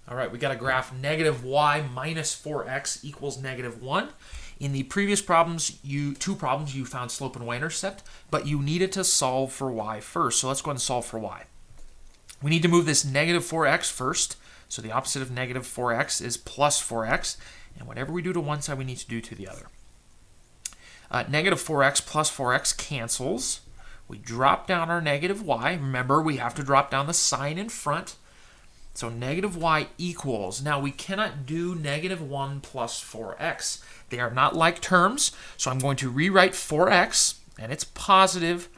All right, we got a graph negative y minus 4x equals negative 1. In the previous problems, two problems, you found slope and y-intercept, but you needed to solve for y first. So let's go ahead and solve for y. We need to move this negative 4x first. So the opposite of negative 4x is plus 4x. And whatever we do to one side, we need to do to the other. Negative 4x plus 4x cancels. We drop down our negative y. Remember, we have to drop down the sign in front. So negative y equals. Now, we cannot do negative 1 plus 4x. They are not like terms. So I'm going to rewrite 4x, and it's positive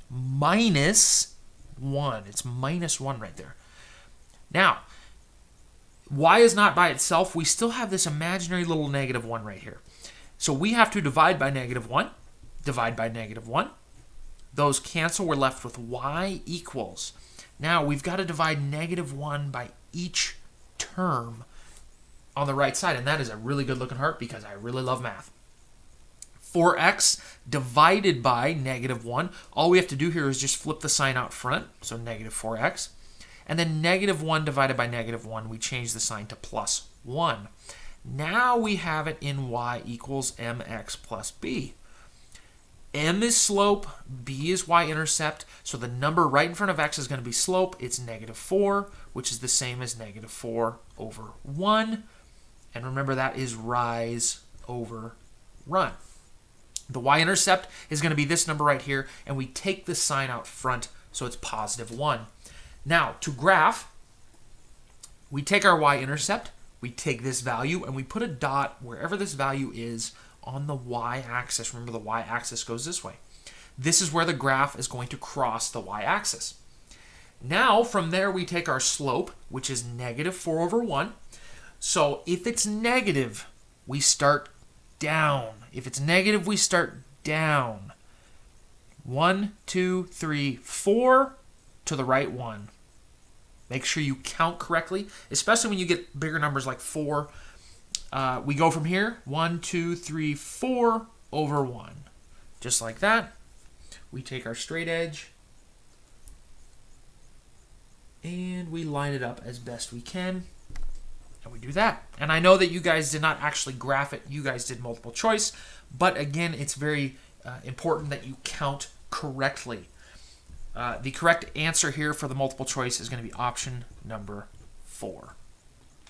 minus 1. It's minus 1 right there. Now, y is not by itself. We still have this imaginary little negative 1 right here. So we have to divide by negative 1, divide by negative 1. Those cancel. We're left with y equals. Now, we've got to divide negative 1 by each term on the right side, and that is a really good looking heart because I really love math. 4x divided by negative 1. All we have to do here is just flip the sign out front, so negative 4x. And then negative 1 divided by negative 1, we change the sign to plus 1. Now we have it in y equals mx plus b. M is slope, b is y-intercept, so the number right in front of x is going to be slope. It's negative 4, which is the same as negative 4 over 1. And remember, that is rise over run. The y-intercept is going to be this number right here, and we take the sign out front, so it's positive 1. Now, to graph, we take our y-intercept, we take this value, and we put a dot wherever this value is on the y-axis. Remember, the y-axis goes this way. This is where the graph is going to cross the y-axis. Now, from there, we take our slope, which is negative 4 over 1. So if it's negative, we start down. If it's negative, we start down. 1, 2, 3, 4 to the right 1. Make sure you count correctly, especially when you get bigger numbers like 4. We go from here, 1, 2, 3, 4 over 1. Just like that. We take our straight edge and we line it up as best we can. And we do that. And I know that you guys did not actually graph it. You guys did multiple choice. But again, it's very important that you count correctly. The correct answer here for the multiple choice is going to be option number 4.